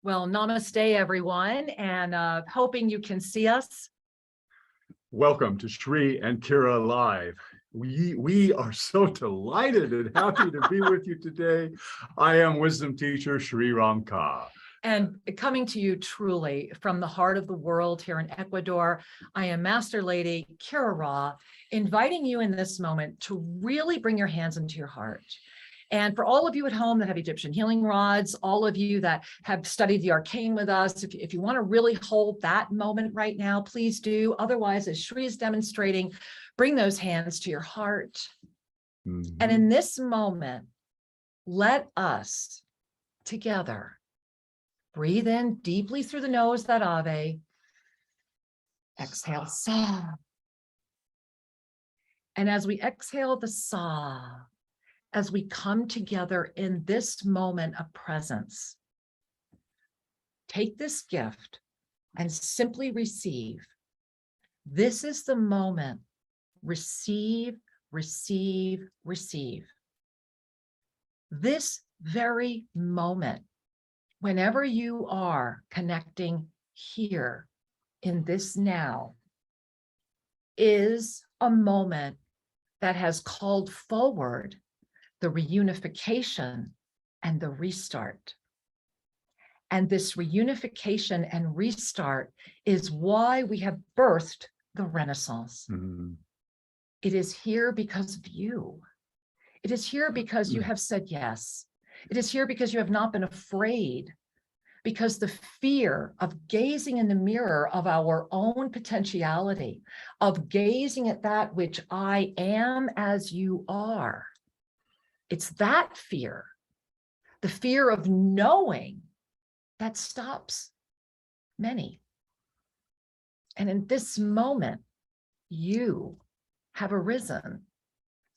Well, namaste, everyone, and hoping you can see us. Welcome to Shri and Kira Live. We are so delighted and happy to be with you today. I am wisdom teacher Shri Ramka. And coming to you truly from the heart of the world here in Ecuador, I am Master Lady Kira Ra, inviting you in this moment to really bring your hands into your heart. And for all of you at home that have Egyptian healing rods, all of you that have studied the arcane with us, if you want to really hold that moment right now, please do. Otherwise, as Shri is demonstrating, bring those hands to your heart. And in this moment, let us together breathe in deeply through the nose, that Ave. Exhale, Sa. And as we exhale the Sa, as we come together in this moment of presence, take this gift and simply receive. This is the moment. Receive, receive, receive. This very moment, whenever you are connecting here in this now, is a moment that has called forward the reunification and the restart. And this reunification and restart is why we have birthed the Renaissance. It is here because of you. It is here because you have said yes. It is here because you have not been afraid, because the fear of gazing in the mirror of our own potentiality, of gazing at that which I am as you are, it's that fear, the fear of knowing, that stops many. And in this moment, you have arisen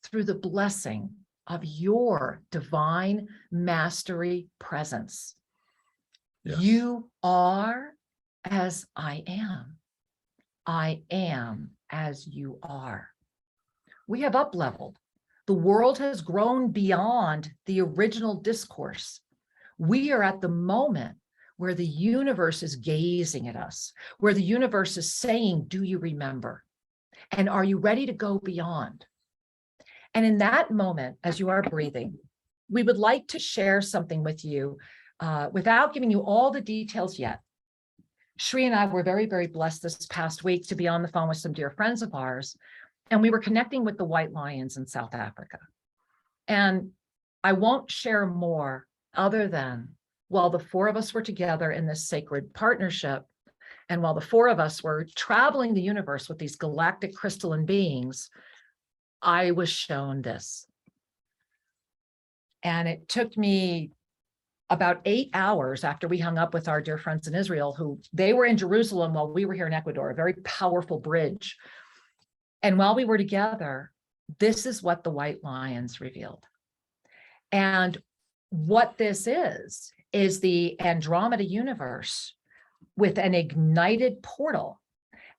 through the blessing of your divine mastery presence. Yes. You are as I am. I am as you are. We have up-leveled. The world has grown beyond the original discourse. We are at the moment where the universe is gazing at us, where the universe is saying, do you remember? And are you ready to go beyond? And in that moment, as you are breathing, we would like to share something with you without giving you all the details yet. Shri and I were very, very blessed this past week to be on the phone with some dear friends of ours. And we were connecting with the white lions in South Africa. And I won't share more other than while the four of us were together in this sacred partnership, and while the four of us were traveling the universe with these galactic crystalline beings, I was shown this. And it took me about 8 hours after we hung up with our dear friends in Israel, who they were in Jerusalem while we were here in Ecuador, a very powerful bridge. And while we were together, this is what the white lions revealed. And what this is the Andromeda universe with an ignited portal.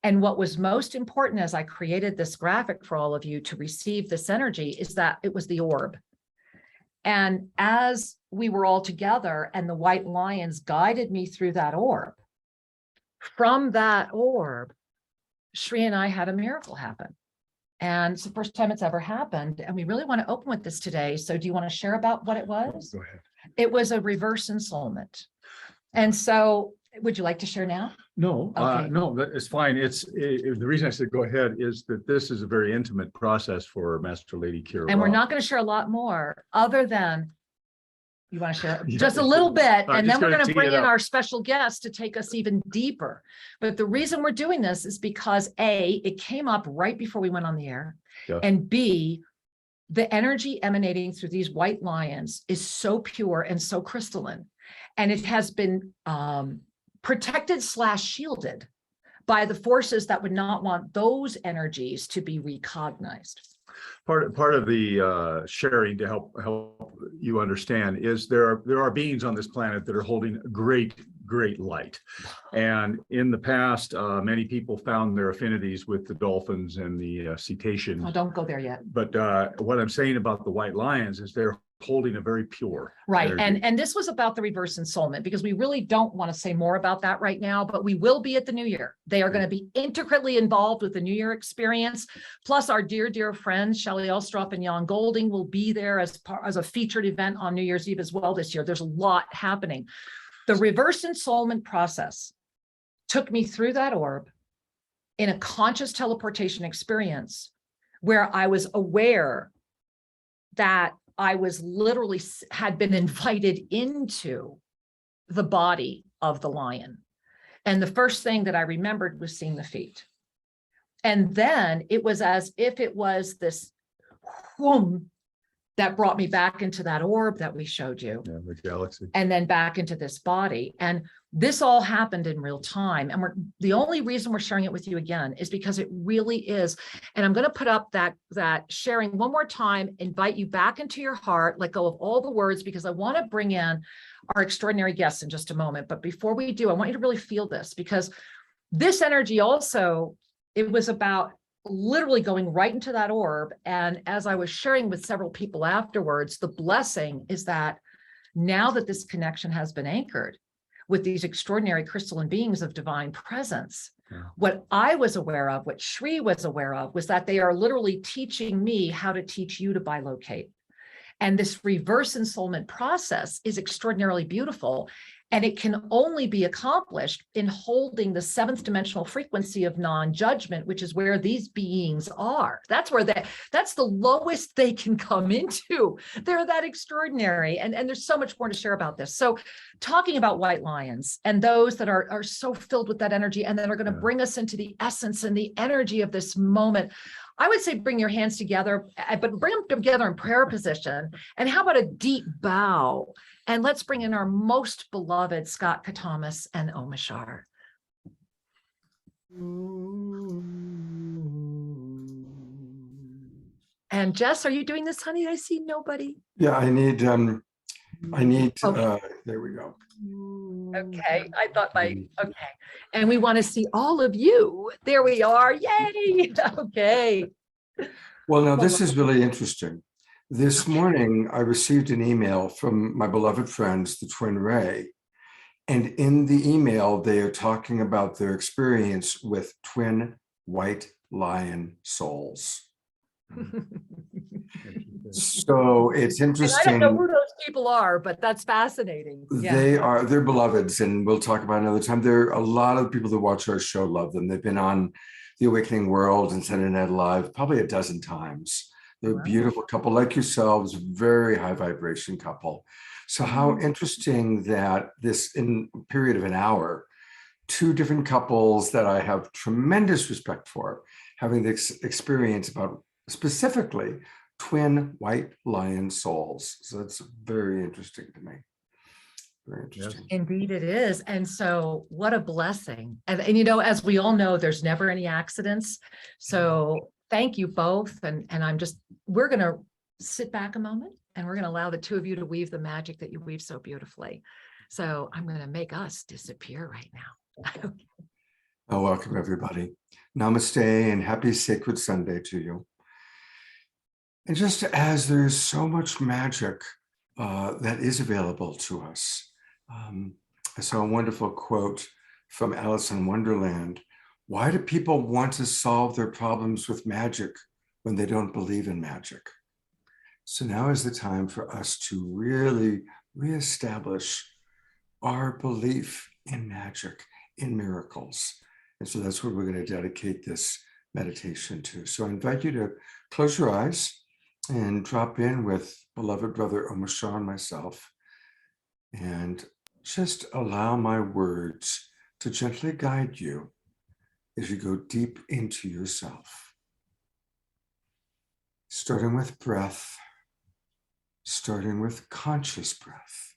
And what was most important as I created this graphic for all of you to receive this energy is that it was the orb. And as we were all together and the white lions guided me through that orb, from that orb, Shri and I had a miracle happen. And it's the first time it's ever happened. And we really want to open with this today. So do you want to share about what it was? Go ahead. It was a reverse ensoulment. And so would you like to share now? No, Okay. no, it's fine. The reason I said go ahead is that this is a very intimate process for Master Lady Kira. And we're not going to share a lot more other than you want to share Yeah, just a little bit, and then we're going to tee bring it in up. our special guest to take us even deeper. But the reason we're doing this is because A, it came up right before we went on the air, Yeah. and B, the energy emanating through these white lions is so pure and so crystalline, and it has been protected / shielded by the forces that would not want those energies to be recognized. Part of the sharing to help you understand is there are beings on this planet that are holding great light, and in the past many people found their affinities with the dolphins and the cetaceans. Oh, don't go there yet. But what I'm saying about the white lions is they're holding a very pure Right. energy. And this was about the reverse ensoulment, because we really don't want to say more about that right now, but we will be at the New Year. They are going to be intricately involved with the New Year experience. Plus our dear friends, Shelley Elstrop and Jan Golding, will be there as a featured event on New Year's Eve as well this year. There's a lot happening. The reverse ensoulment process took me through that orb in a conscious teleportation experience where I was aware that I was literally had been invited into the body of the lion. And the first thing that I remembered was seeing the feet. And then it was as if it was this whoom that brought me back into that orb that we showed you. Yeah, the galaxy. And then back into this body. And this all happened in real time. And the only reason we're sharing it with you again is because it really is. And I'm going to put up that sharing one more time, invite you back into your heart, let go of all the words, because I want to bring in our extraordinary guests in just a moment. But before we do, I want you to really feel this, because this energy also, it was about literally going right into that orb. And as I was sharing with several people afterwards, the blessing is that now that this connection has been anchored with these extraordinary crystalline beings of divine presence, what I was aware of, what Shri was aware of, was that they are literally teaching me how to teach you to bilocate. And this reverse ensoulment process is extraordinarily beautiful. And it can only be accomplished in holding the seventh dimensional frequency of non-judgment, which is where these beings are. That's the lowest they can come into. They're that extraordinary. And there's so much more to share about this. So talking about white lions and those that are so filled with that energy and that are going to bring us into the essence and the energy of this moment, I would say bring your hands together, but bring them together in prayer position. And how about a deep bow? And let's bring in our most beloved Scott Catamas and Omashar. And Jess, are you doing this, honey? I see nobody. Yeah, I need, there we go. Okay, I thought okay. And we want to see all of you. There we are, yay, okay. Well, now this is really interesting. This morning, I received an email from my beloved friends, the Twin Ray. And in the email, they are talking about their experience with twin white lion souls. So it's interesting. And I don't know who those people are, but that's fascinating. Yeah. They're beloveds, and we'll talk about another time. There are a lot of people that watch our show love them. They've been on The Awakening World and Sunday Night Live probably a dozen times. They're a beautiful couple like yourselves, very high vibration couple. So how interesting that this, in a period of an hour, two different couples that I have tremendous respect for, having this experience about specifically twin white lion souls. So it's very interesting to me. Very interesting. Yes. Indeed it is. And so what a blessing. And you know, as we all know, there's never any accidents. So thank you both. And we're going to sit back a moment and we're going to allow the two of you to weave the magic that you weave so beautifully. So I'm going to make us disappear right now. Oh, welcome everybody. Namaste and happy sacred Sunday to you. And just as there's so much magic that is available to us, I saw a wonderful quote from Alice in Wonderland. Why do people want to solve their problems with magic when they don't believe in magic? So now is the time for us to really reestablish our belief in magic, in miracles. And so that's what we're going to dedicate this meditation to. So I invite you to close your eyes and drop in with beloved brother Omashar and myself, and just allow my words to gently guide you as you go deep into yourself. Starting with breath, starting with conscious breath,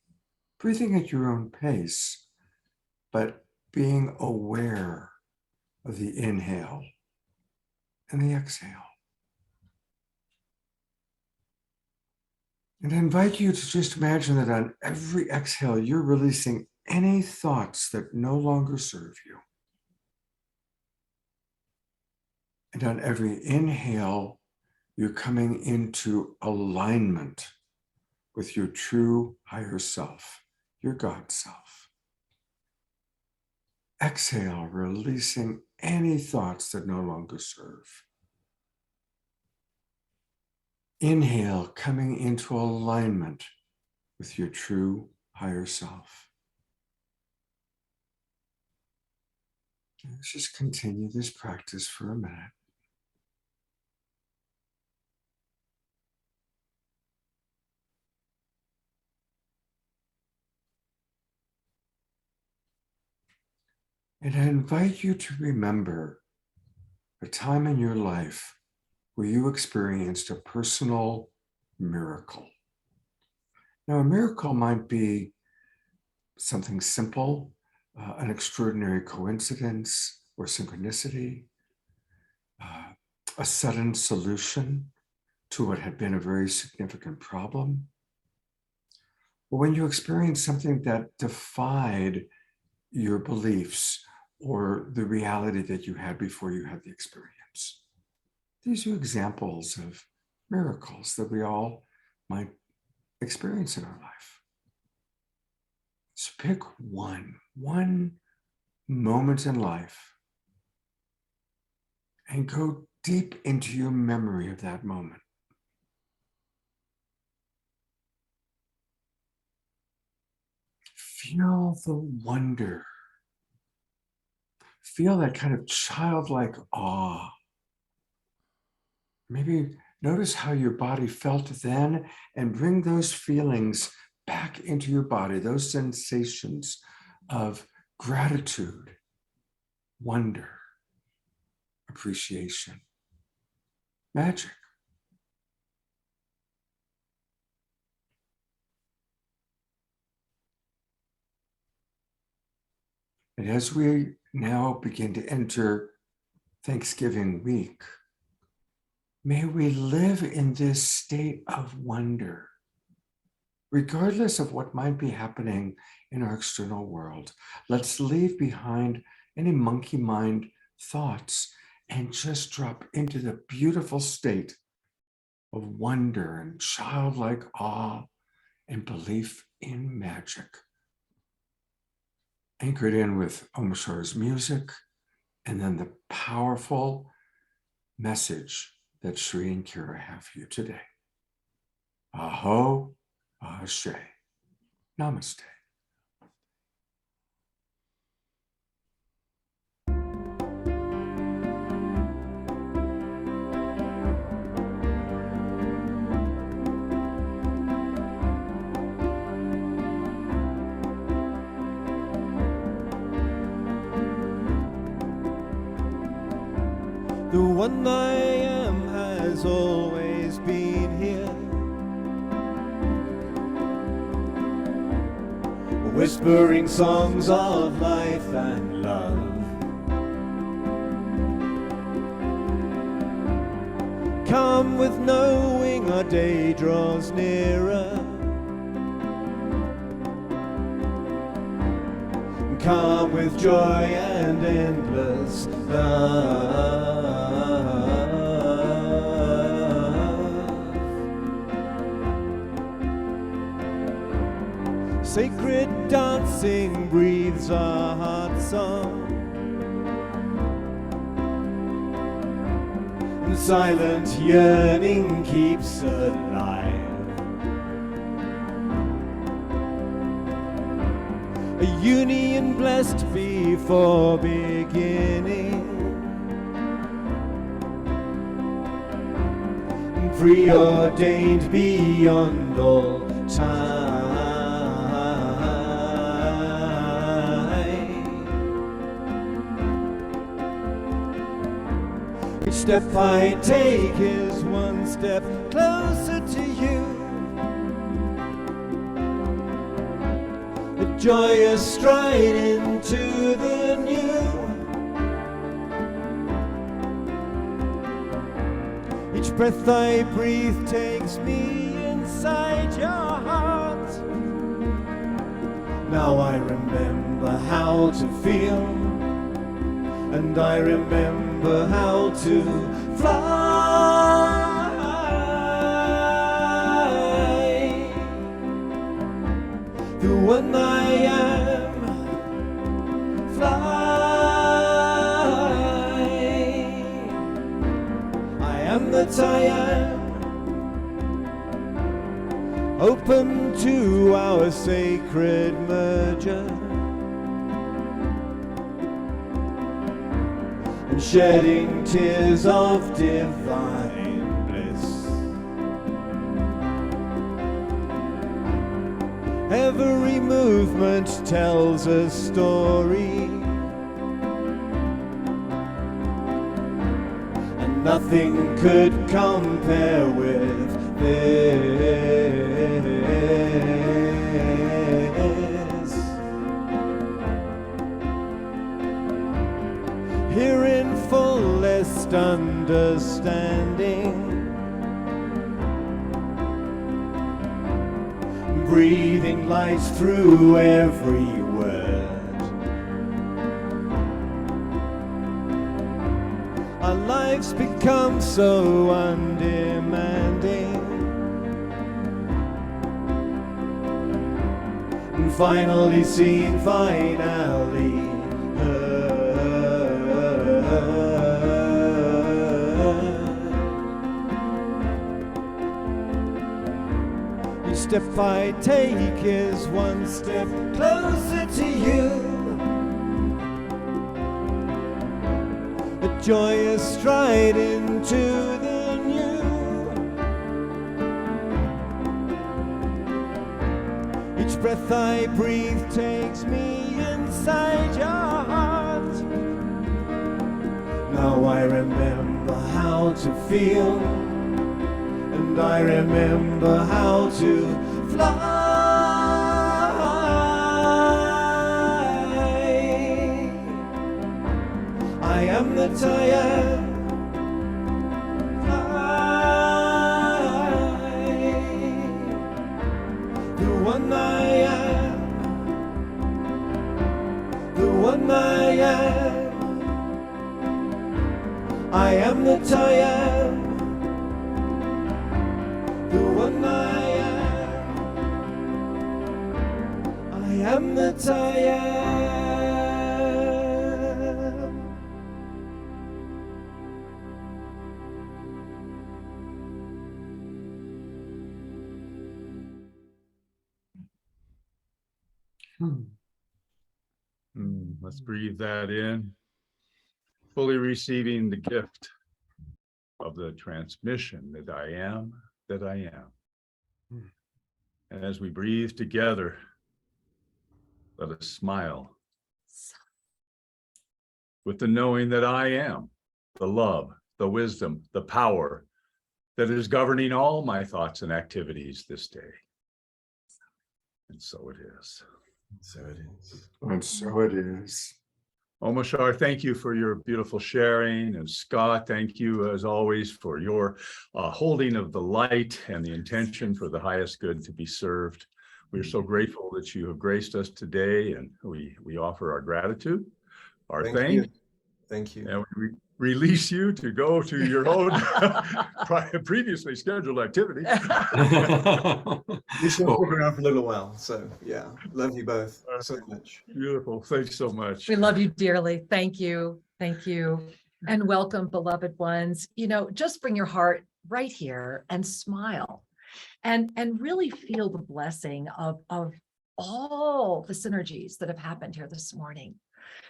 breathing at your own pace, but being aware of the inhale and the exhale. And I invite you to just imagine that on every exhale, you're releasing any thoughts that no longer serve you. And on every inhale, you're coming into alignment with your true higher self, your God self. Exhale, releasing any thoughts that no longer serve. Inhale, coming into alignment with your true higher self. Let's just continue this practice for a minute. And I invite you to remember a time in your life where you experienced a personal miracle. Now, a miracle might be something simple, an extraordinary coincidence or synchronicity, a sudden solution to what had been a very significant problem. Or when you experience something that defied your beliefs or the reality that you had before you had the experience. These are examples of miracles that we all might experience in our life. So pick one moment in life and go deep into your memory of that moment. Feel the wonder. Feel that kind of childlike awe. Maybe notice how your body felt then and bring those feelings back into your body, those sensations of gratitude, wonder, appreciation, magic. And as we now begin to enter Thanksgiving week, may we live in this state of wonder, regardless of what might be happening in our external world. Let's leave behind any monkey mind thoughts and just drop into the beautiful state of wonder and childlike awe and belief in magic. Anchored in with Omashar's music, and then the powerful message that Shri and Kira have for you today. Aho, Ashe. Namaste. The one I am has always been here, whispering songs of life and love. Come with knowing our day draws nearer. Come with joy and endless love. Sacred dancing breathes our heart song, and silent yearning keeps alive. A union blessed before beginning, preordained beyond all time. Each step I take is one step closer to you. A joyous stride into the new. Each breath I breathe takes me inside your heart. Now I remember how to feel, and I remember how to fly. open to our sacred merger, and shedding tears of divine bliss. Every movement tells a story, and nothing could compare with this. Here in fullest understanding, breathing light through every word, our lives become so undemanding, and finally seen finally each step I take is one step closer to you, a joyous stride into the new. Each breath I breathe takes me inside your heart. Now I remember how to feel, and I remember how to fly. I am that I am. Fly. The one I am. The one I am. I am that I am. The one I am that I am. Let's breathe that in, fully receiving the gift of the transmission that I am, that I am. And as we breathe together, let us smile with the knowing that I am the love, the wisdom, the power that is governing all my thoughts and activities this day. And so it is. So it is. And so it is. Omashar, thank you for your beautiful sharing. And Scott, thank you as always for your holding of the light and the intention for the highest good to be served. We're so grateful that you have graced us today, and we offer our gratitude, our thanks. Thank you. And we release you to go to your own previously scheduled activity. We should stick around for a little while. So yeah, love you both so much. Beautiful. Thanks so much. We love you dearly. Thank you. Thank you. And welcome, beloved ones. You know, just bring your heart right here and smile and really feel the blessing of all the synergies that have happened here this morning,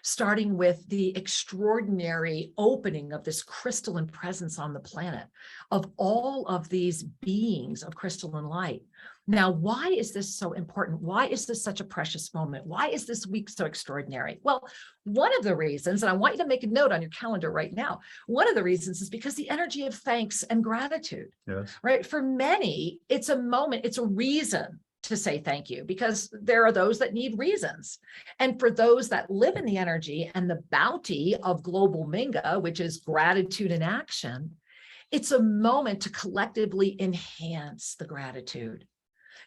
starting with the extraordinary opening of this crystalline presence on the planet, of all of these beings of crystalline light. Now, why is this so important? Why is this such a precious moment? Why is this week so extraordinary? Well, one of the reasons, and I want you to make a note on your calendar right now, one of the reasons is because the energy of thanks and gratitude, Yes. right? For many, it's a moment, it's a reason to say thank you, because there are those that need reasons. And for those that live in the energy and the bounty of global Minga, which is gratitude in action, it's a moment to collectively enhance the gratitude,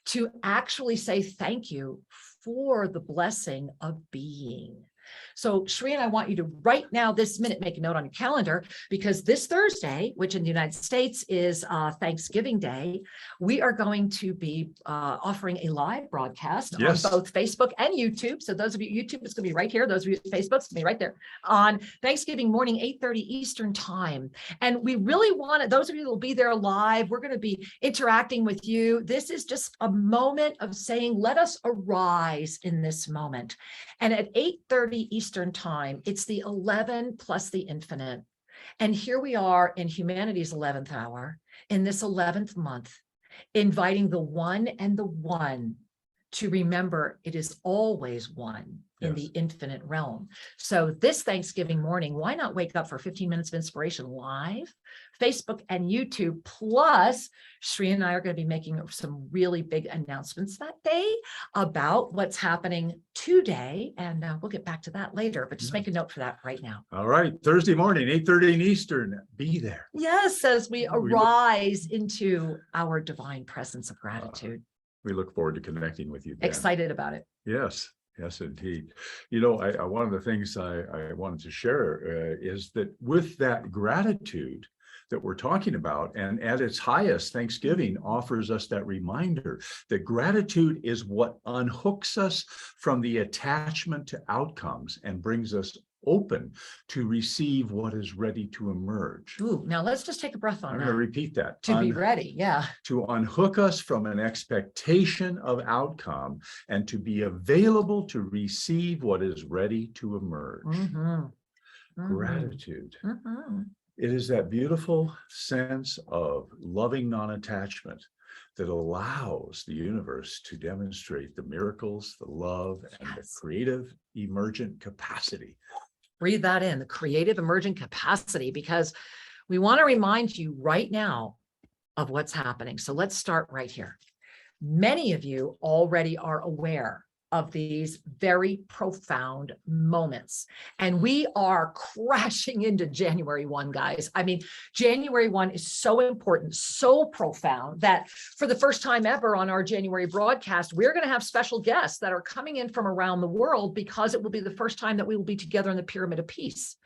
to actually say thank you for the blessing of being, So Shri and I want you to right now, this minute, make a note on your calendar, because this Thursday, which in the United States is Thanksgiving Day, we are going to be offering a live broadcast on both Facebook and YouTube. So those of you YouTube, it's going to be right here. Those of you Facebook, it's going to be right there on Thanksgiving morning, 8:30 Eastern time. And we really want it, those of you that will be there live, we're going to be interacting with you. This is just a moment of saying, let us arise in this moment. And at 8:30 Eastern time, it's the 11 plus the infinite. And here we are in humanity's 11th hour, in this 11th month, inviting the one and the one to remember it is always one in the infinite realm. So this Thanksgiving morning, why not wake up for 15 minutes of inspiration live, Facebook and YouTube, plus Shri and I are going to be making some really big announcements that day about what's happening today. And we'll get back to that later, but just make a note for that right now. All right. Thursday morning, 8:30 Eastern, be there. Yes, as we arise into our divine presence of gratitude. We look forward to connecting with you then. Excited about it. Yes. Yes, indeed. You know, one of the things I wanted to share is that with that gratitude that we're talking about, and at its highest, Thanksgiving offers us that reminder that gratitude is what unhooks us from the attachment to outcomes and brings us open to receive what is ready to emerge. Ooh, now let's just take a breath on I'm that. going to repeat that. To be ready, yeah. To unhook us from an expectation of outcome and to be available to receive what is ready to emerge. Gratitude. It is that beautiful sense of loving non-attachment that allows the universe to demonstrate the miracles, the love, and the creative emergent capacity. Breathe that in, the creative emergent capacity, because we want to remind you right now of what's happening. So let's start right here. Many of you already are aware of these very profound moments. And we are crashing into January 1, guys. I mean, January 1 is so important, so profound that for the first time ever on our January broadcast, we're going to have special guests that are coming in from around the world, because it will be the first time that we will be together in the Pyramid of Peace.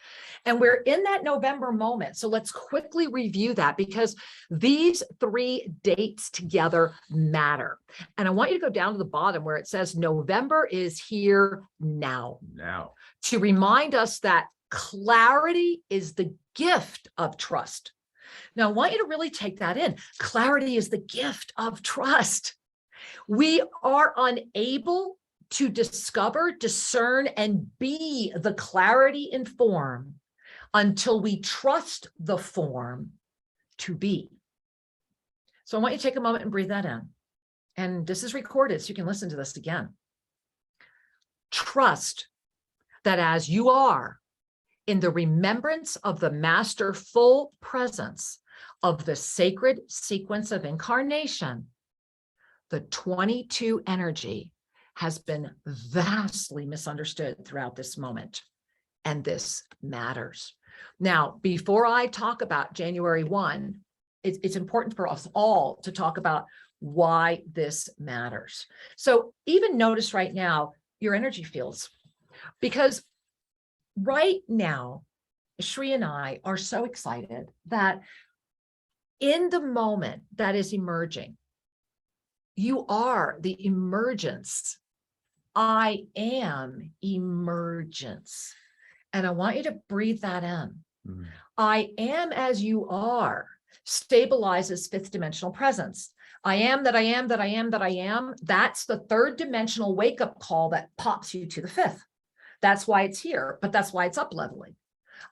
And we're in that November moment. So let's quickly review that, because these 3 dates together matter. And I want you to go down to the bottom where it says November is here now. Now. To remind us that clarity is the gift of trust. Now, I want you to really take that in. Clarity is the gift of trust. We are unable to discover, discern, and be the clarity in form until we trust the form to be. So I want you to take a moment and breathe that in. And this is recorded, so you can listen to this again. Trust that as you are in the remembrance of the masterful presence of the sacred sequence of incarnation, the 22 energy has been vastly misunderstood throughout this moment. And this matters. Now, before I talk about January 1, it's important for us all to talk about why this matters. So even notice right now your energy fields, because right now, Shri and I are so excited that in the moment that is emerging, you are the emergence. I am emergence. And I want you to breathe that in. I am as you are stabilizes 5th dimensional presence. I am that I am that I am that I am. That's the 3rd dimensional wake-up call that pops you to the 5th. That's why it's here, but that's why it's up leveling.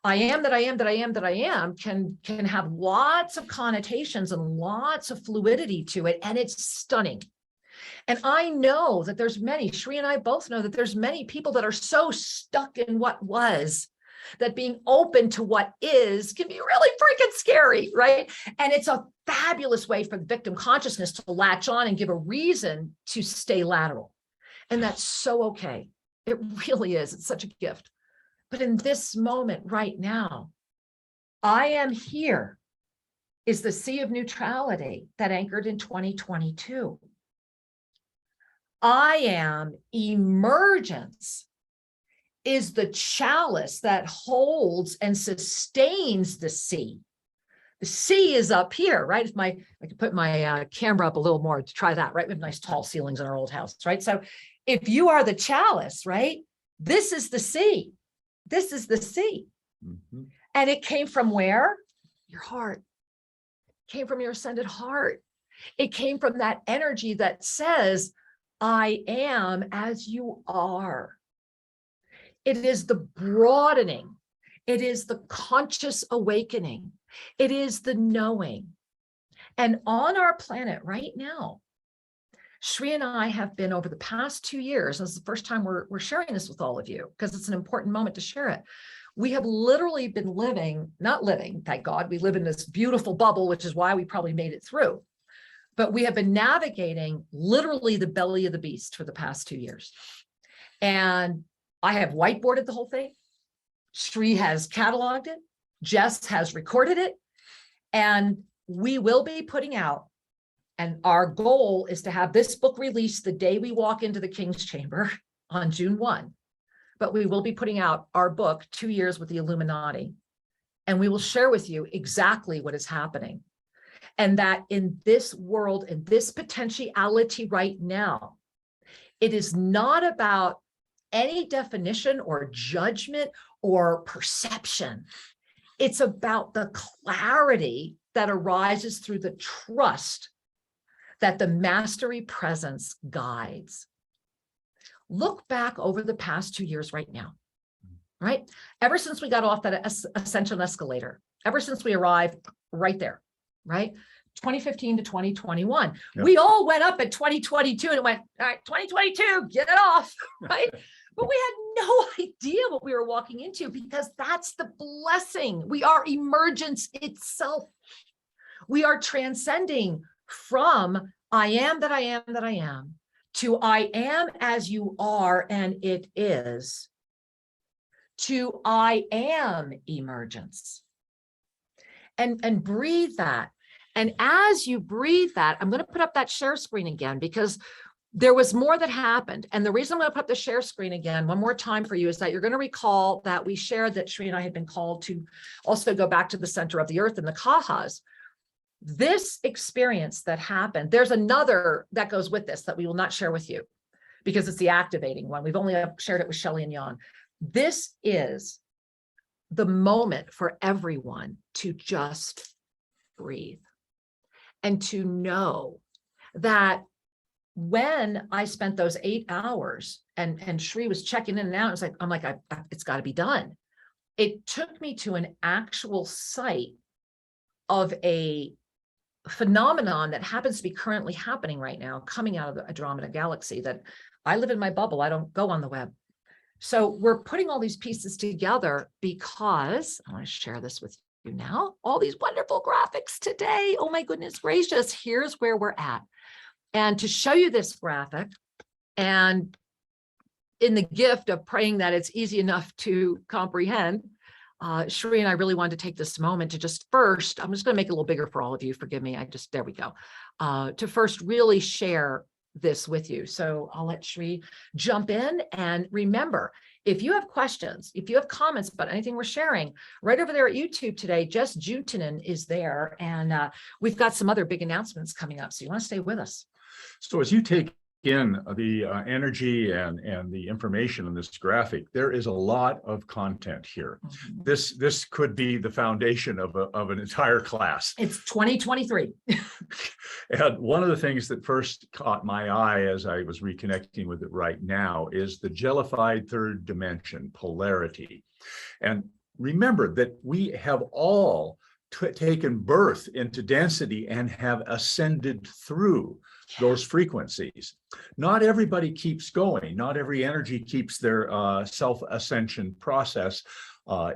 I am that I am that I am that I am can have lots of connotations and lots of fluidity to it, and it's stunning. And I know that there's many, Shri and I both know that there's many people that are so stuck in what was, that being open to what is can be really freaking scary, right? And it's a fabulous way for the victim consciousness to latch on and give a reason to stay lateral. And that's so okay. It really is. It's such a gift. But in this moment right now, I am here is the sea of neutrality that anchored in 2022. I am emergence is the chalice that holds and sustains the sea. The sea is up here, right? If I could put my camera up a little more to try that, right? We have nice tall ceilings in our old house, right? So if you are the chalice, right? This is the sea. This is the sea. Mhm. And it came from where? Your heart. It came from your ascended heart. It came from that energy that says, I am as you are. It is the broadening. It is the conscious awakening. It is the knowing. And on our planet right now, Shri and I have been over the past 2 years, this is the first time we're sharing this with all of you, because it's an important moment to share it. We have literally been not living, thank God, we live in this beautiful bubble, which is why we probably made it through. But we have been navigating literally the belly of the beast for the past 2 years. And I have whiteboarded the whole thing. Shri has cataloged it. Jess has recorded it. And we will be putting out, and our goal is to have this book released the day we walk into the King's Chamber on June 1. But we will be putting out our book, 2 Years with the Illuminati. And we will share with you exactly what is happening. And that in this world, in this potentiality right now, it is not about any definition or judgment or perception. It's about the clarity that arises through the trust that the mastery presence guides. Look back over the past 2 years right now, right? Ever since we got off that ascension escalator, ever since we arrived right there, right? 2015 to 2021. Yeah. We all went up at 2022 and it went, all right, 2022, get it off, right? But we had no idea what we were walking into, because that's the blessing. We are emergence itself. We are transcending from I am that I am that I am to I am as you are and it is, to I am emergence. And breathe that. And as you breathe that, I'm going to put up that share screen again, because there was more that happened. And the reason I'm going to put up the share screen again one more time for you is that you're going to recall that we shared that Shri and I had been called to also go back to the center of the earth and the Kahas. This experience that happened, there's another that goes with this that we will not share with you because it's the activating one. We've only shared it with Shelley and Jan. This is the moment for everyone to just breathe and to know that when I spent those 8 hours and Shri was checking in and out, it's got to be done. It took me to an actual site of a phenomenon that happens to be currently happening right now, coming out of the Andromeda galaxy, that I live in my bubble. I don't go on the web. So we're putting all these pieces together because I want to share this with you now. All these wonderful graphics today. Oh my goodness gracious. Here's where we're at. And to show you this graphic, and in the gift of praying that it's easy enough to comprehend, Shri and I really wanted to take this moment to just first, I'm just going to make it a little bigger for all of you. Forgive me. There we go. To first really share this with you. So I'll let Shri jump in. And remember, if you have questions, if you have comments about anything we're sharing, right over there at YouTube today, Jess Jutinen is there. And we've got some other big announcements coming up. So you want to stay with us. So as you take in the energy and the information in this graphic, there is a lot of content here. Mm-hmm. This could be the foundation of an entire class. It's 2023. And one of the things that first caught my eye as I was reconnecting with it right now is the jellified third dimension, polarity. And remember that we have all taken birth into density and have ascended through those frequencies. Not everybody keeps going. Not every energy keeps their self-ascension process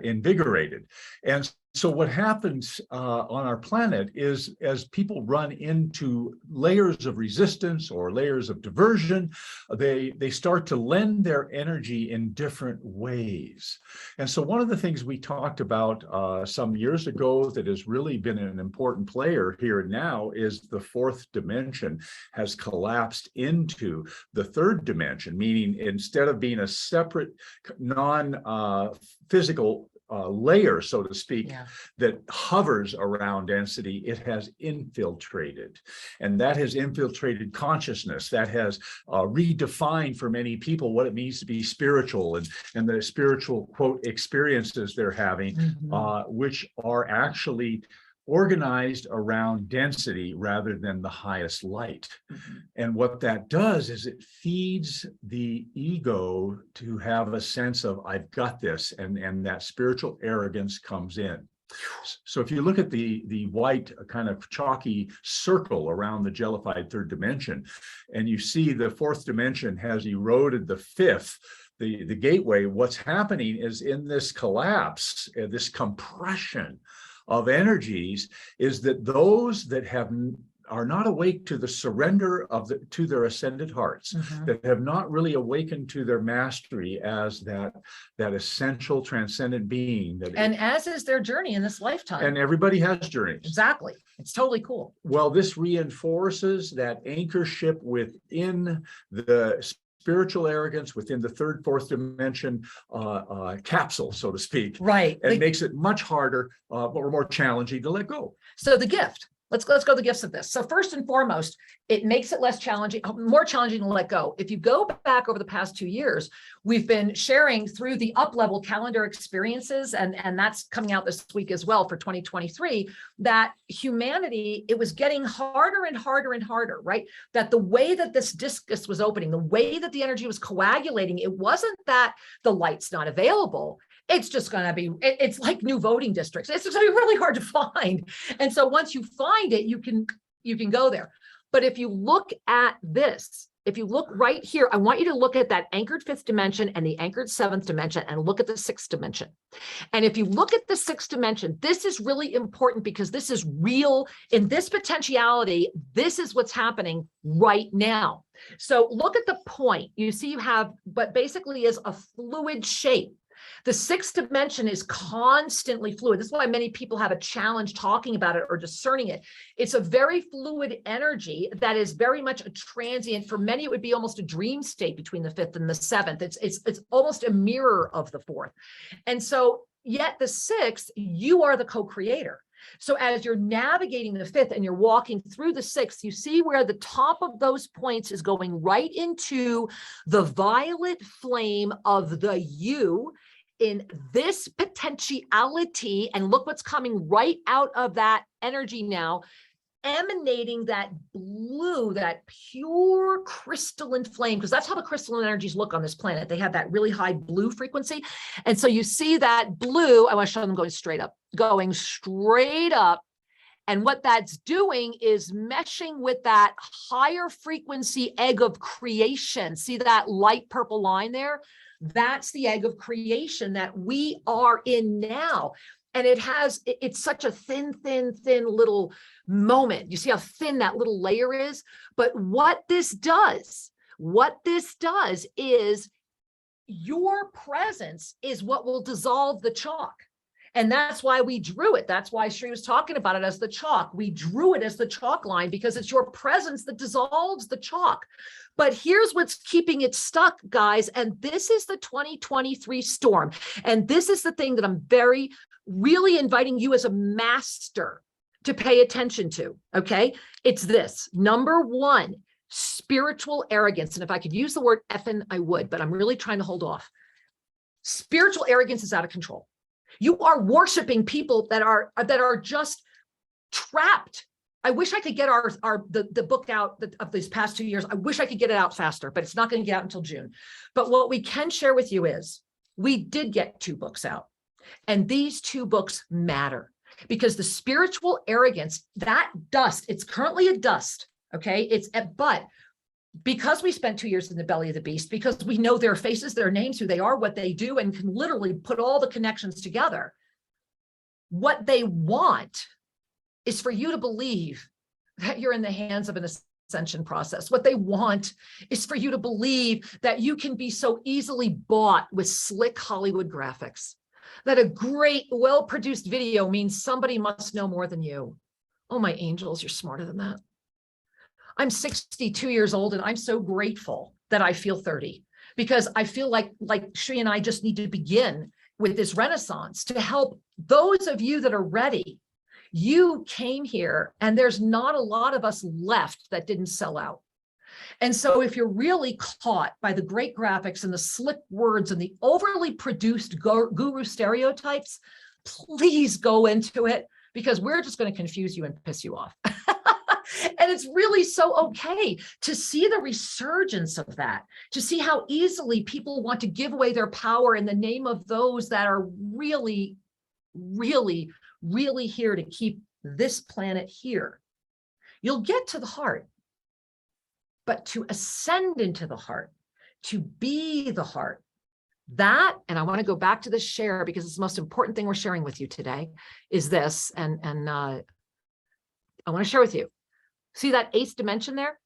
invigorated. And so what happens on our planet is, as people run into layers of resistance or layers of diversion, they start to lend their energy in different ways. And so one of the things we talked about some years ago that has really been an important player here and now is the fourth dimension has collapsed into the third dimension, meaning instead of being a separate non-physical layer, so to speak, that hovers around density, it has infiltrated. And that has infiltrated consciousness. That has redefined for many people what it means to be spiritual and the spiritual, quote, experiences they're having, which are actually organized around density rather than the highest light. And what that does is it feeds the ego to have a sense of, I've got this, and that spiritual arrogance comes in. So if you look at the white kind of chalky circle around the jellified third dimension, and you see the fourth dimension has eroded the fifth, the gateway, what's happening is in this collapse, this compression of energies, is that those that are not awake to the surrender to their ascended hearts, that have not really awakened to their mastery as that essential transcendent being. And as is their journey in this lifetime. And everybody has journeys. Exactly. It's totally cool. Well, this reinforces that anchorship within the spiritual arrogance, within the third, fourth dimension capsule, so to speak. Right. And makes it much harder or more challenging to let go. So the gift. Let's go to the gifts of this. So first and foremost, it makes it less challenging, more challenging to let go. If you go back over the past 2 years, we've been sharing through the up-level calendar experiences, and that's coming out this week as well for 2023, that humanity, it was getting harder and harder and harder, right? That the way that this discus was opening, the way that the energy was coagulating, it wasn't that the light's not available. It's just going to be, it's like new voting districts. It's just going to be really hard to find. And so once you find it, you can go there. But if you look at this, if you look right here, I want you to look at that anchored fifth dimension and the anchored seventh dimension and look at the sixth dimension. And if you look at the sixth dimension, this is really important because this is real in this potentiality. This is what's happening right now. So look at the point. You see you have, but basically is a fluid shape. The sixth dimension is constantly fluid. This is why many people have a challenge talking about it or discerning it. It's a very fluid energy that is very much a transient. For many, it would be almost a dream state between the fifth and the seventh. It's almost a mirror of the fourth. And so yet the sixth, you are the co-creator. So as you're navigating the fifth and you're walking through the sixth, you see where the top of those points is going right into the violet flame of the you in this potentiality. And look what's coming right out of that energy now, emanating that blue, that pure crystalline flame, because that's how the crystalline energies look on this planet. They have that really high blue frequency. And so you see that blue, I want to show them going straight up. And what that's doing is meshing with that higher frequency egg of creation. See that light purple line there? That's the egg of creation that we are in now. And it's such a thin little moment. You see how thin that little layer is? But what this does is your presence is what will dissolve the chalk. And that's why we drew it. That's why Sri was talking about it as the chalk. We drew it as the chalk line because it's your presence that dissolves the chalk. But here's what's keeping it stuck, guys. And this is the 2023 storm. And this is the thing that I'm really inviting you as a master to pay attention to, okay? It's this. Number one, spiritual arrogance. And if I could use the word effing, I would, but I'm really trying to hold off. Spiritual arrogance is out of control. You are worshiping people that are just trapped. I wish I could get the book out of these past 2 years. I wish I could get it out faster, but it's not going to get out until June. But what we can share with you is we did get 2 books out, and these 2 books matter because the spiritual arrogance, that dust, it's currently a dust. Okay. But because we spent 2 years in the belly of the beast, because we know their faces, their names, who they are, what they do, and can literally put all the connections together, What they want is for you to believe that you're in the hands of an ascension process. What they want is for you to believe that you can be so easily bought with slick Hollywood graphics, that a great, well-produced video means somebody must know more than you. Oh, my angels, you're smarter than that. I'm 62 years old, and I'm so grateful that I feel 30, because I feel like Shri and I just need to begin with this renaissance to help those of you that are ready. You came here, and there's not a lot of us left that didn't sell out. And so if you're really caught by the great graphics and the slick words and the overly produced guru stereotypes, please go into it, because we're just going to confuse you and piss you off. And it's really so okay to see the resurgence of that, to see how easily people want to give away their power in the name of those that are really, really, really here to keep this planet here. You'll get to the heart, but to ascend into the heart, to be the heart, that, and I want to go back to this share because it's the most important thing we're sharing with you today, is this, and I want to share with you. See that eighth dimension there?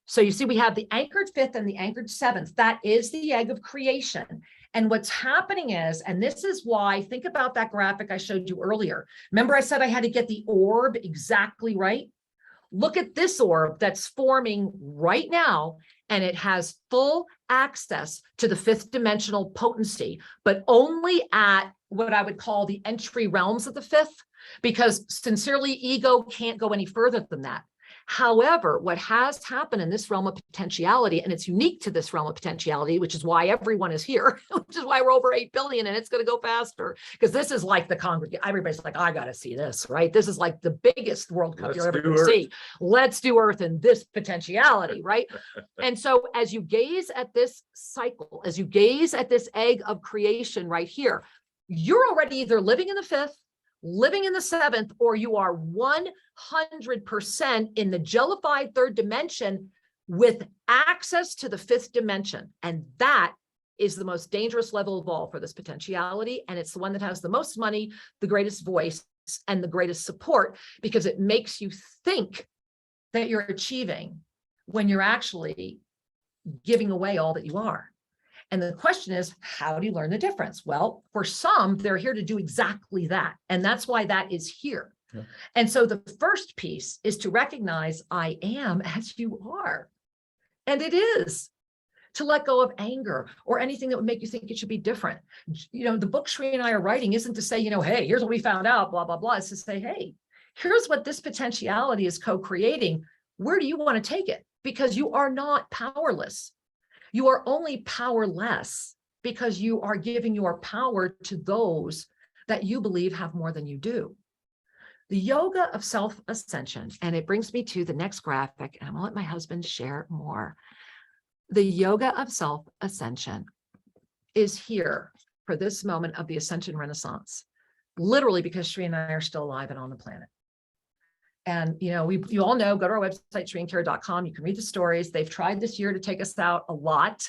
So you see we have the anchored fifth and the anchored seventh. That is the egg of creation. And what's happening is, and this is why, think about that graphic I showed you earlier. Remember I said I had to get the orb exactly right? Look at this orb that's forming right now, and it has full access to the fifth dimensional potency, but only at what I would call the entry realms of the fifth, because sincerely, ego can't go any further than that. However, what has happened in this realm of potentiality, and it's unique to this realm of potentiality, which is why everyone is here, which is why we're over 8 billion, and it's going to go faster, because this is like the congregation. Everybody's like, I got to see this, right? This is like the biggest World Cup you're ever going to see. Let's do Earth in this potentiality, right? And so as you gaze at this cycle, as you gaze at this egg of creation right here, you're already either living in the fifth, living in the seventh, or you are 100% in the jellified third dimension with access to the fifth dimension. And that is the most dangerous level of all for this potentiality. And it's the one that has the most money, the greatest voice, and the greatest support, because it makes you think that you're achieving when you're actually giving away all that you are. And the question is, how do you learn the difference? Well, for some, they're here to do exactly that. And that's why that is here. Yeah. And so the first piece is to recognize I am as you are. And it is to let go of anger or anything that would make you think it should be different. You know, the book Shri and I are writing isn't to say, you know, hey, here's what we found out, blah, blah, blah. It's to say, hey, here's what this potentiality is co-creating. Where do you want to take it? Because you are not powerless. You are only powerless because you are giving your power to those that you believe have more than you do. The yoga of self-ascension, and it brings me to the next graphic, and I'm gonna let my husband share more. The yoga of self-ascension is here for this moment of the ascension renaissance, literally because Shri and I are still alive and on the planet. And, you know, you all know, go to our website, shriandkara.com. You can read the stories. They've tried this year to take us out a lot.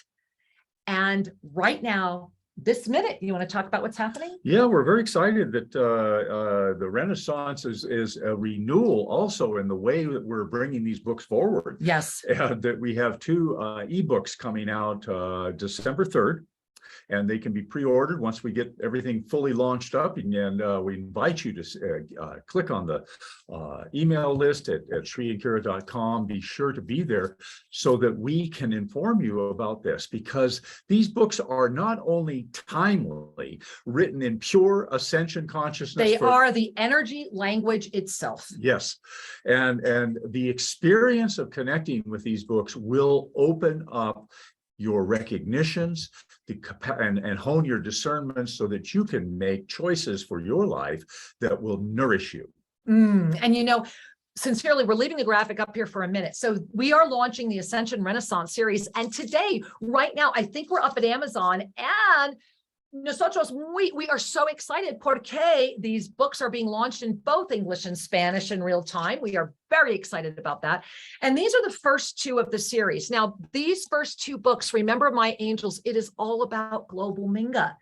And right now, this minute, you want to talk about what's happening? Yeah, we're very excited that the Renaissance is a renewal also in the way that we're bringing these books forward. Yes. That we have 2 ebooks coming out December 3rd. And they can be pre-ordered once we get everything fully launched up. And we invite you to click on the email list at shriandkara.com. Be sure to be there so that we can inform you about this, because these books are not only timely, written in pure ascension consciousness. They are the energy language itself. Yes. And the experience of connecting with these books will open up your recognitions, and hone your discernment so that you can make choices for your life that will nourish you. And you know, sincerely, we're leaving the graphic up here for a minute. So we are launching the Ascension Renaissance series. And today, right now, I think we're up at Amazon, and nosotros, we are so excited porque these books are being launched in both English and Spanish in real time. We are very excited about that. And these are the first 2 of the series. Now, these first 2 books, remember, my angels, it is all about global Minga.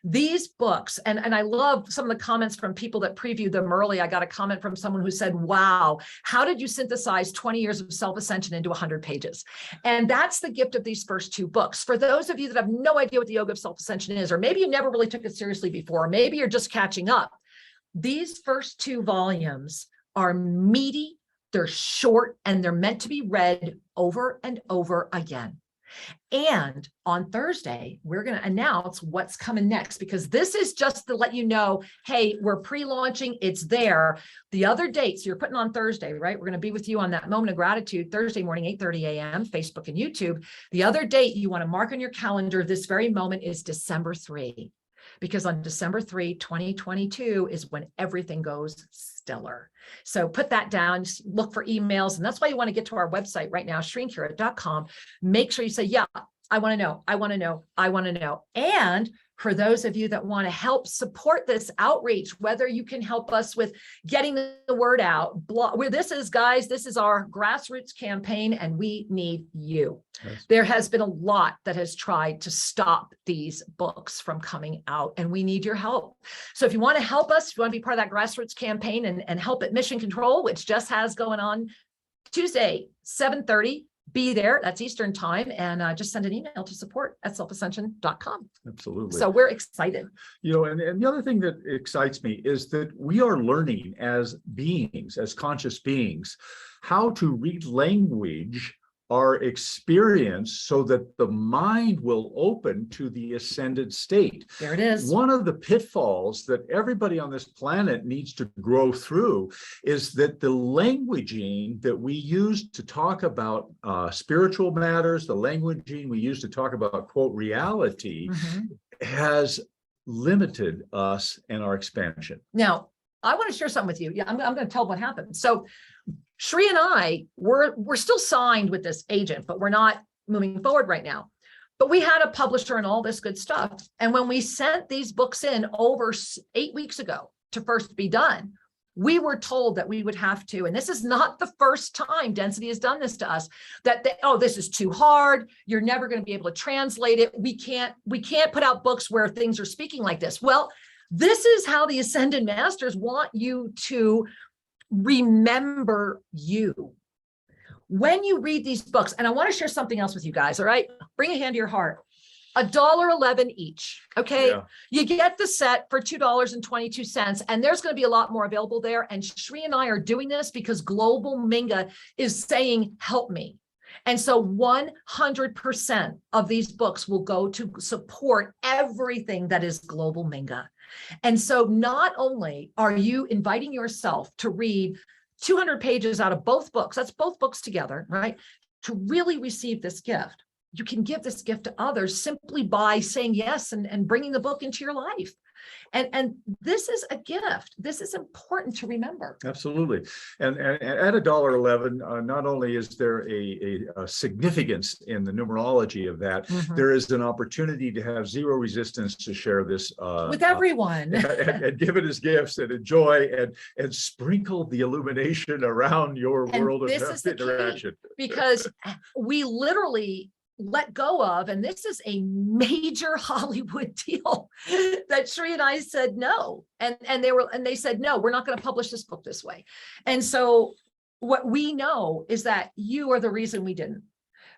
These books, and I love some of the comments from people that previewed them early. I got a comment from someone who said, wow, how did you synthesize 20 years of self-ascension into 100 pages? And that's the gift of these first two books. For those of you that have no idea what the yoga of self-ascension is, or maybe you never really took it seriously before, or maybe you're just catching up, these first two volumes are meaty, they're short, and they're meant to be read over and over again. And on Thursday, we're going to announce what's coming next, because this is just to let you know, hey, we're pre-launching, it's there. The other dates, you're putting on Thursday, right? We're going to be with you on that moment of gratitude, Thursday morning, 8:30 a.m., Facebook and YouTube. The other date you want to mark on your calendar this very moment is December 3. Because on December 3, 2022 is when everything goes stellar. So put that down, just look for emails. And that's why you want to get to our website right now, shrinkira.com. Make sure you say, yeah, I want to know, I want to know, I want to know. And for those of you that want to help support this outreach, whether you can help us with getting the word out, where this is, guys, this is our grassroots campaign, and we need you. Yes. There has been a lot that has tried to stop these books from coming out, and we need your help. So if you want to help us, if you want to be part of that grassroots campaign and help at Mission Control, which just has going on Tuesday, 7:30, be there. That's Eastern time. And just send an email to support@selfascension.com. Absolutely. So we're excited. You know, and the other thing that excites me is that we are learning as beings, as conscious beings, how to read language our experience so that the mind will open to the ascended state. There it is. One of the pitfalls that everybody on this planet needs to grow through is that the languaging that we use to talk about spiritual matters, the languaging we use to talk about, quote, reality, has limited us and our expansion. Now, I want to share something with you. Yeah, I'm going to tell what happened. So Shri and I, we're still signed with this agent, but we're not moving forward right now. But we had a publisher and all this good stuff. And when we sent these books in over 8 weeks ago to first be done, we were told that we would have to, and this is not the first time Density has done this to us, that oh, this is too hard. You're never going to be able to translate it. We can't put out books where things are speaking like this. Well, this is how the Ascended Masters want you to remember you. When you read these books, and I want to share something else with you guys, all right? Bring a hand to your heart. $1.11 each, okay? Yeah. You get the set for $2.22, and there's going to be a lot more available there. And Shri and I are doing this because Global Minga is saying, help me. And so 100% of these books will go to support everything that is Global Minga. And so not only are you inviting yourself to read 200 pages out of both books, that's both books together, right? To really receive this gift, you can give this gift to others simply by saying yes and bringing the book into your life. And this is a gift. This is important to remember. Absolutely. And at $1.11, not only is there a significance in the numerology of that, there is an opportunity to have zero resistance to share this with everyone and give it as gifts and enjoy and sprinkle the illumination around your world of interaction. Because we literally let go of, and this is a major Hollywood deal that Shri and I said no, and they said no, we're not going to publish this book this way. And so what we know is that you are the reason we didn't,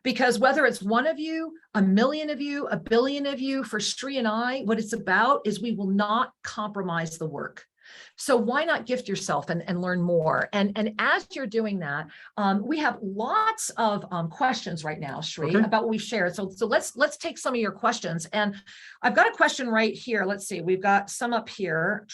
because whether it's one of you, a million of you, a billion of you, for Shri and I, what it's about is we will not compromise the work. So why not gift yourself and learn more? And as you're doing that, we have lots of questions right now, Shri, about what we've shared. So let's take some of your questions. And I've got a question right here. Let's see, we've got some up here.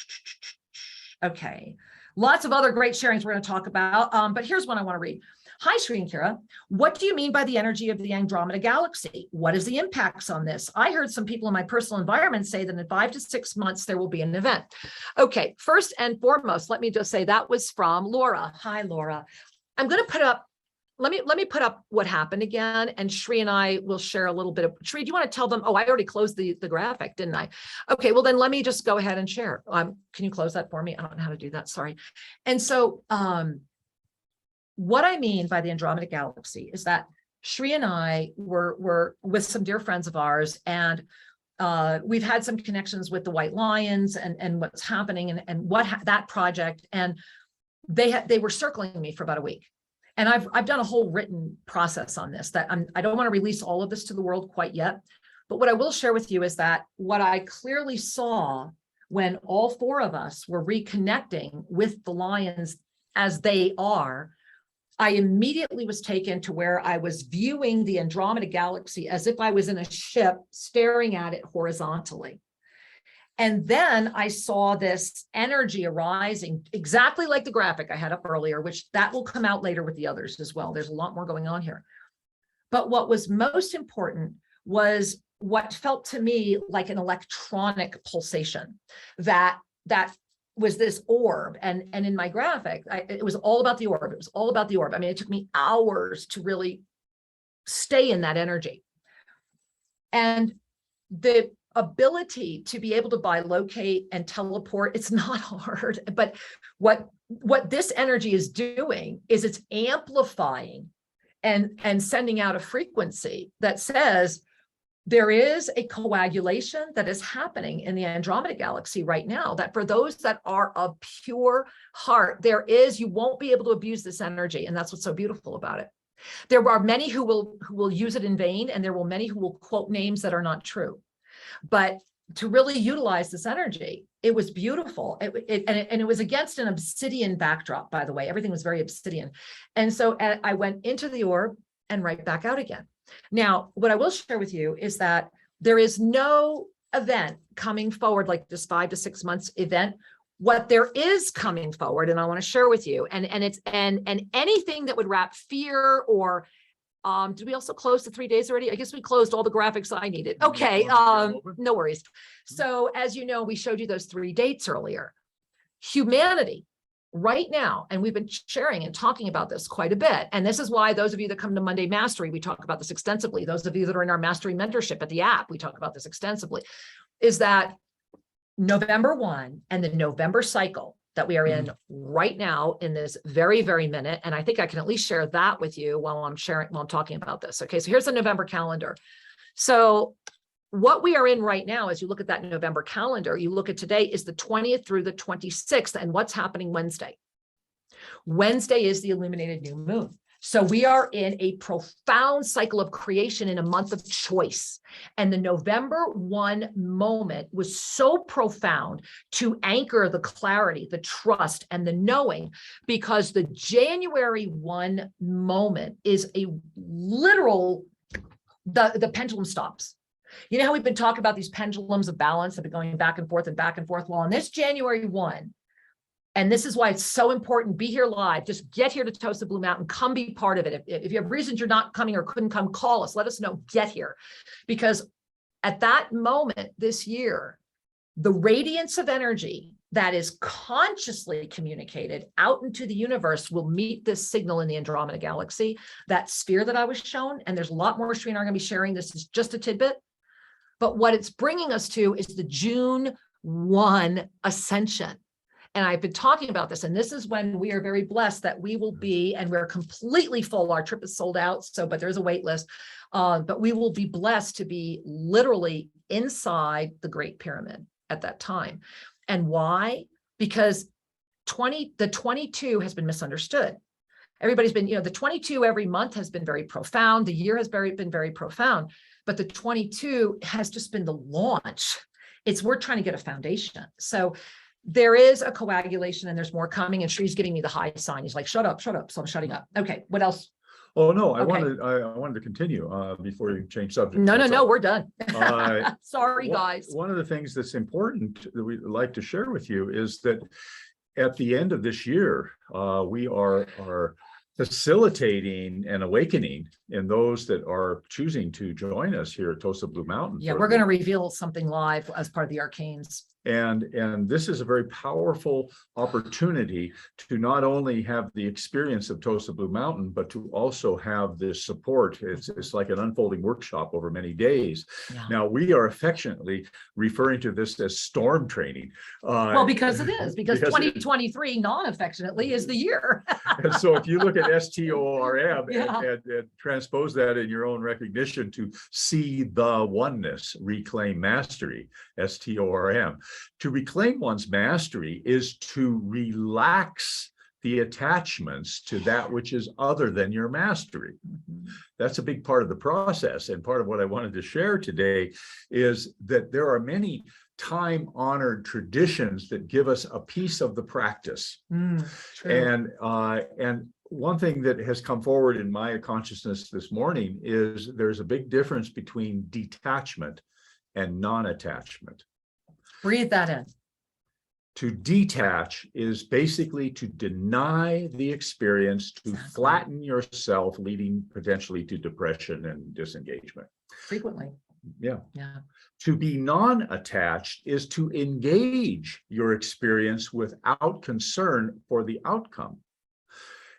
Okay, lots of other great sharings we're going to talk about. But here's one I want to read. Hi, Shri and Kira. What do you mean by the energy of the Andromeda Galaxy? What is the impacts on this? I heard some people in my personal environment say that in 5 to 6 months, there will be an event. Okay, first and foremost, let me just say that was from Laura. Hi, Laura. I'm going to put up, let me put up what happened again, and Shri and I will share a little bit of, Shri, do you want to tell them? Oh, I already closed the graphic, didn't I? Okay, well then let me just go ahead and share. Can you close that for me? I don't know how to do that, sorry. And so, what I mean by the Andromeda Galaxy is that Shri and I were with some dear friends of ours, and we've had some connections with the White Lions and what's happening and that project. And they were circling me for about a week. And I've done a whole written process on this that I don't want to release all of this to the world quite yet. But what I will share with you is that what I clearly saw when all four of us were reconnecting with the Lions as they are, I immediately was taken to where I was viewing the Andromeda Galaxy as if I was in a ship staring at it horizontally. And then I saw this energy arising, exactly like the graphic I had up earlier, which that will come out later with the others as well. There's a lot more going on here. But what was most important was what felt to me like an electronic pulsation that was this orb. And in my graphic, it was all about the orb. It was all about the orb. I mean, it took me hours to really stay in that energy. And the ability to be able to bilocate and teleport, it's not hard, but what this energy is doing is it's amplifying and sending out a frequency that says there is a coagulation that is happening in the Andromeda Galaxy right now, that for those that are of pure heart, you won't be able to abuse this energy. And that's what's so beautiful about it. There are many who will use it in vain, and there will many who will quote names that are not true. But to really utilize this energy, it was beautiful. And it was against an obsidian backdrop, by the way. Everything was very obsidian. And so I went into the orb and right back out again. Now, what I will share with you is that there is no event coming forward like this 5 to 6 months event. What there is coming forward, and I want to share with you, and anything that would wrap fear or did we also close the 3 days already? I guess we closed all the graphics I needed. Okay, no worries. So as you know, we showed you those 3 dates earlier. Humanity right now, and we've been sharing and talking about this quite a bit. And this is why those of you that come to Monday Mastery, we talk about this extensively. Those of you that are in our Mastery mentorship at the app, we talk about this extensively, is that November 1 and the November cycle that we are in right now in this very, very minute. And I think I can at least share that with you while I'm talking about this. Okay, so here's the November calendar. So what we are in right now, as you look at that November calendar, you look at today is the 20th through the 26th. And what's happening Wednesday? Wednesday is the illuminated new moon. So we are in a profound cycle of creation in a month of choice. And the November 1 moment was so profound to anchor the clarity, the trust, and the knowing, because the January 1 moment is a literal, the pendulum stops. You know how we've been talking about these pendulums of balance that have been going back and forth and back and forth? Well, on this January 1, and this is why it's so important, be here live. Just get here to TOSA Blue Mountain, come be part of it. If you have reasons you're not coming or couldn't come, call us, let us know, get here. Because at that moment this year, the radiance of energy that is consciously communicated out into the universe will meet this signal in the Andromeda Galaxy, that sphere that I was shown. And there's a lot more Sri and I are going to be sharing. This is just a tidbit. But what it's bringing us to is the June 1 ascension. And I've been talking about this, and this is when we are very blessed that we will be, and we're completely full. Our trip is sold out, but there's a wait list. But we will be blessed to be literally inside the Great Pyramid at that time. And why? Because the 22 has been misunderstood. Everybody's been, the 22 every month has been very profound. The year has been very profound, but the 22 has just been the launch. We're trying to get a foundation. So there is a coagulation and there's more coming, and Shree's giving me the high sign. He's like, shut up. So I'm shutting up. Okay, what else? Oh, no, I Okay. wanted to continue before you change subject. No, we're done. Sorry, One- guys. One of the things that's important that we'd like to share with you is that at the end of this year, we are facilitating an awakening in those that are choosing to join us here at TOSA Blue Mountain. Yeah, we're going to reveal something live as part of the arcanes. And this is a very powerful opportunity to not only have the experience of TOSA Blue Mountain, but to also have this support. It's like an unfolding workshop over many days. Yeah. Now, we are affectionately referring to this as storm training. Well, because it is, because because 2023 non-affectionately is the year. And so if you look it STORM Yeah. and transpose that in your own recognition to see the oneness, reclaim mastery, STORM. To reclaim one's mastery is to relax the attachments to that which is other than your mastery. That's a big part of the process. And part of what I wanted to share today is that there are many time-honored traditions that give us a piece of the practice. True. And one thing that has come forward in my consciousness this morning is there's a big difference between detachment and non-attachment. Breathe that in. To detach is basically to deny the experience, to flatten yourself, leading potentially to depression and disengagement. Frequently. Yeah. Yeah. To be non-attached is to engage your experience without concern for the outcome,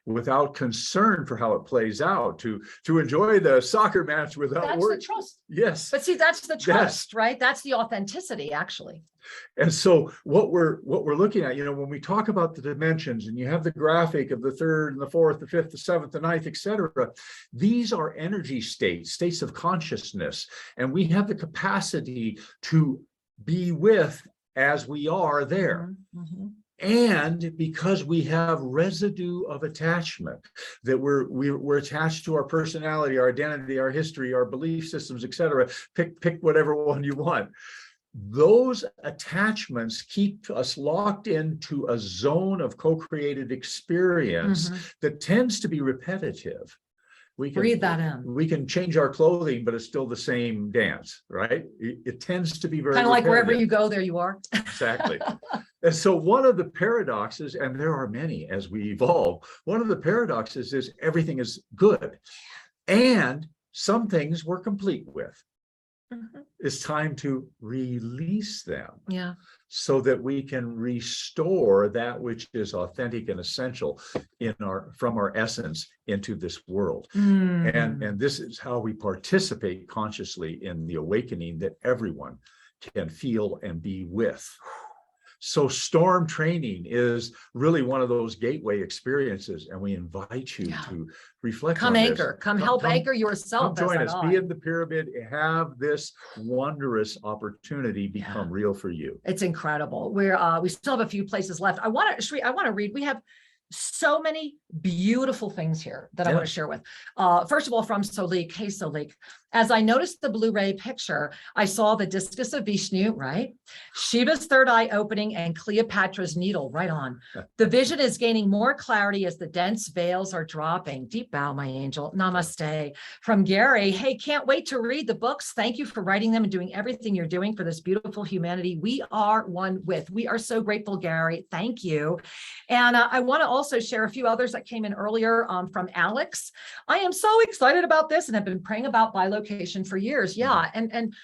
without concern for how it plays out, to enjoy the soccer match without That's worry. the trust. Yes. But see, that's the trust, Yes. right? That's the authenticity, actually. And so what we're looking at, when we talk about the dimensions and you have the graphic of the third and the fourth, the fifth, the seventh, the ninth, etc., these are energy states of consciousness. And we have the capacity to be with as we are there. And because we have residue of attachment, that we're attached to our personality, our identity, our history, our belief systems, etc. Pick whatever one you want. Those attachments keep us locked into a zone of co-created experience that tends to be repetitive. We can breathe that in. We can change our clothing, but it's still the same dance, right? It tends to be very kind of like repetitive. wherever you go, there you are. Exactly. And so one of the paradoxes, and there are many as we evolve, one of the paradoxes is everything is good. And some things we're complete with. It's time to release them. Yeah. So that we can restore that which is authentic and essential from our essence into this world. And this is how we participate consciously in the awakening that everyone can feel and be with. So storm training is really one of those gateway experiences, and we invite you to reflect on this. Come help anchor yourself. Come join us, be in the pyramid, have this wondrous opportunity become real for you. It's incredible. We still have a few places left. I want to read. We have so many beautiful things here that I want to share with. First of all, from Solik. Hey, Solik. As I noticed the Blu-ray picture, I saw the discus of Vishnu, right? Shiva's third eye opening and Cleopatra's needle, right on. The vision is gaining more clarity as the dense veils are dropping. Deep bow, my angel. Namaste. From Gary, hey, can't wait to read the books. Thank you for writing them and doing everything you're doing for this beautiful humanity we are one with. We are so grateful, Gary. Thank you. And I want to also share a few others that came in earlier from Alex. I am so excited about this and have been praying about bilocation for years. Yeah. And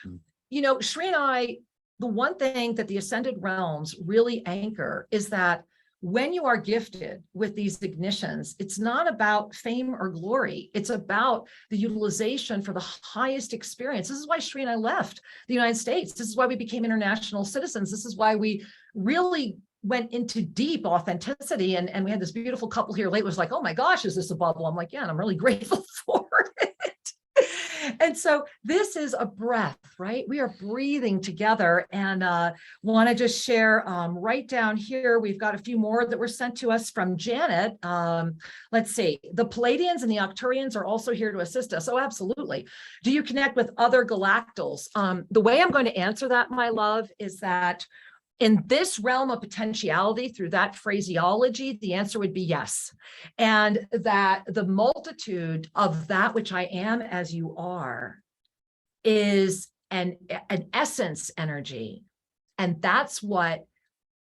Shri and I, the one thing that the ascended realms really anchor is that when you are gifted with these ignitions, it's not about fame or glory. It's about the utilization for the highest experience. This is why Shri and I left the United States. This is why we became international citizens. This is why we really went into deep authenticity. And we had this beautiful couple here late was like, oh my gosh, is this a bubble? I'm like, yeah, and I'm really grateful for it. And so this is a breath, right? We are breathing together, and want to just share right down here. We've got a few more that were sent to us from Janet. Let's see. The Palladians and the Octurians are also here to assist us. Oh, absolutely. Do you connect with other galactals? The way I'm going to answer that, my love, is that in this realm of potentiality, through that phraseology, the answer would be yes. And that the multitude of that which I am as you are is an essence energy. And that's what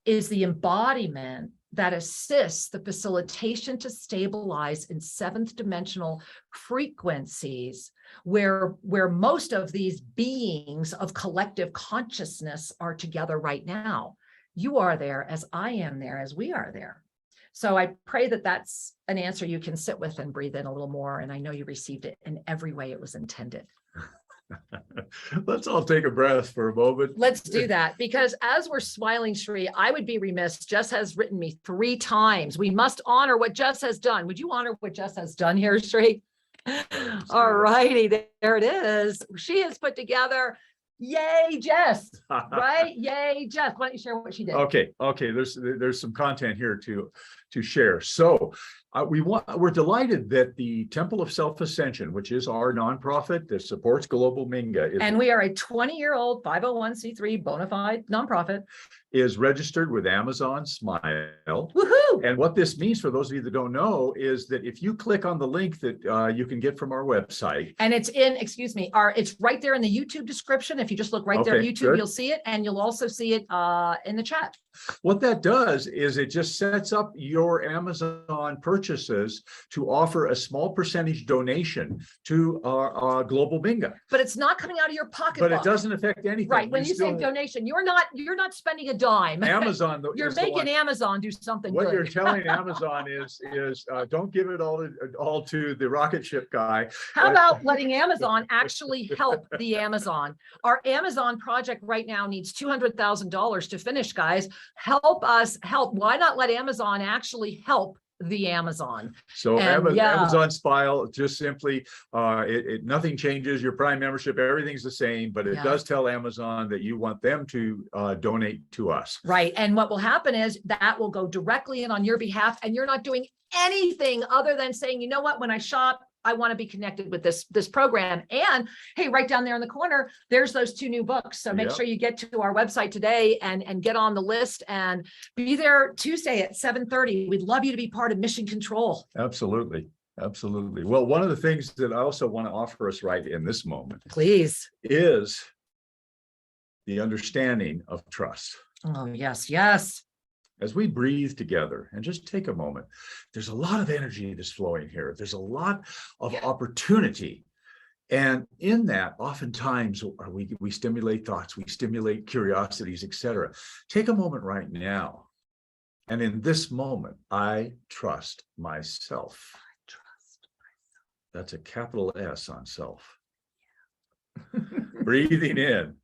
is the embodiment that assists the facilitation to stabilize in seventh dimensional frequencies, where most of these beings of collective consciousness are together right now. You are there as I am there, as we are there. So I pray that that's an answer you can sit with and breathe in a little more. And I know you received it in every way it was intended. Let's all take a breath for a moment. Let's do that, because as we're smiling, Shri, I would be remiss. Jess has written me 3 times. We must honor what Jess has done. Would you honor what Jess has done here, Shri? All righty, there it is. She has put together, yay, Jess, right? Yay, Jess. Why don't you share what she did? Okay. There's some content here to share. So we're delighted that the Temple of Self-Ascension, which is our nonprofit that supports Global Minga, And we are a 20-year-old 501c3 bona fide nonprofit, is registered with Amazon Smile. Woohoo! And what this means for those of you that don't know is that if you click on the link that you can get from our website. And it's in, excuse me, it's right there in the YouTube description. If you just look right there at YouTube, good. You'll see it, and you'll also see it in the chat. What that does is it just sets up your Amazon purchases to offer a small percentage donation to our Global Minga. But it's not coming out of your pocket. But it doesn't affect anything. Right. When you say donation, you're not spending a dime. Amazon, you're making Amazon do something what good. you're telling Amazon is don't give it all to the rocket ship guy. How about letting Amazon actually help the Amazon? Our Amazon project right now needs $200,000 to finish, guys. Help us help. Why not let Amazon actually help the Amazon? So And, Amazon Smile, just simply, nothing changes. Your Prime membership, everything's the same, but it does tell Amazon that you want them to donate to us. Right. And what will happen is that will go directly in on your behalf, and you're not doing anything other than saying, you know what, when I shop, I want to be connected with this program. And hey, right down there in the corner, there's those 2 new books. So make sure you get to our website today and get on the list and be there Tuesday at 7:30. We'd love you to be part of Mission Control. Absolutely. Absolutely. Well, one of the things that I also want to offer us right in this moment, Please, is the understanding of trust. Oh, yes, yes. As we breathe together and just take a moment, there's a lot of energy that's flowing here. There's a lot of opportunity. And in that, oftentimes we stimulate thoughts, we stimulate curiosities, etc. Take a moment right now. And in this moment, I trust myself. I trust myself. That's a capital S on self. Breathing in.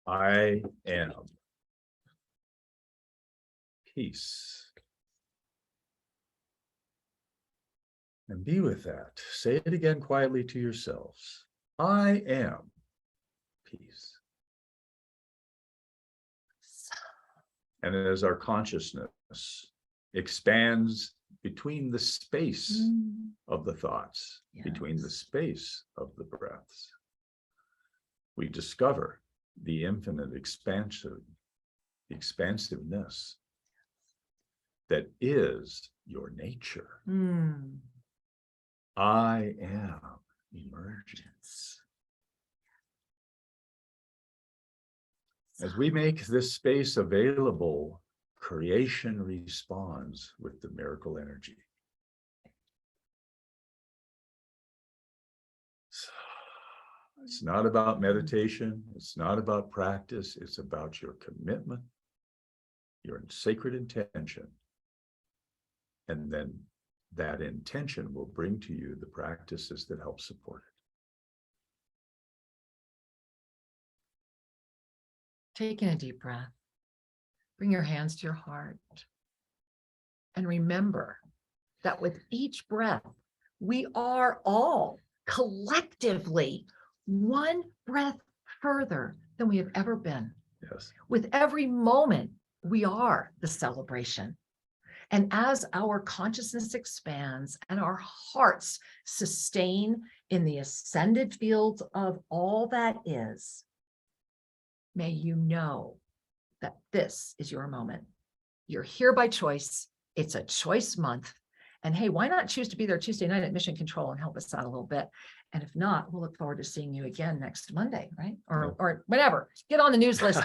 I am peace. And be with that. Say it again quietly to yourselves. I am peace. And as our consciousness expands between the space of the thoughts, between the space of the breaths, we discover the infinite expansiveness that is your nature. I am emergence. As we make this space available, creation responds with the miracle energy. It's not about meditation. It's not about practice. It's about your commitment, your sacred intention. And then that intention will bring to you the practices that help support it. Taking a deep breath. Bring your hands to your heart. And remember that with each breath, we are all collectively one breath further than we have ever been. Yes. With every moment, we are the celebration. And as our consciousness expands and our hearts sustain in the ascended fields of all that is, may you know that this is your moment. You're here by choice. It's a choice month. And hey, why not choose to be there Tuesday night at Mission Control and help us out a little bit? And if not, we'll look forward to seeing you again next Monday, right? Or whenever. Get on the news list.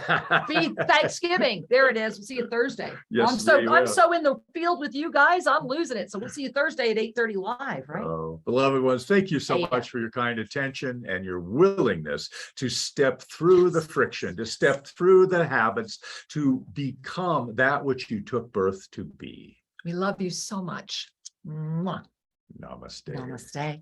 Be Thanksgiving. There it is. We'll see you Thursday. Yes, I'm so in the field with you guys, I'm losing it. So we'll see you Thursday at 8:30 live, right? Oh, beloved ones, thank you so much for your kind attention and your willingness to step through the friction, to step through the habits, to become that which you took birth to be. We love you so much. Mwah. Namaste. Namaste.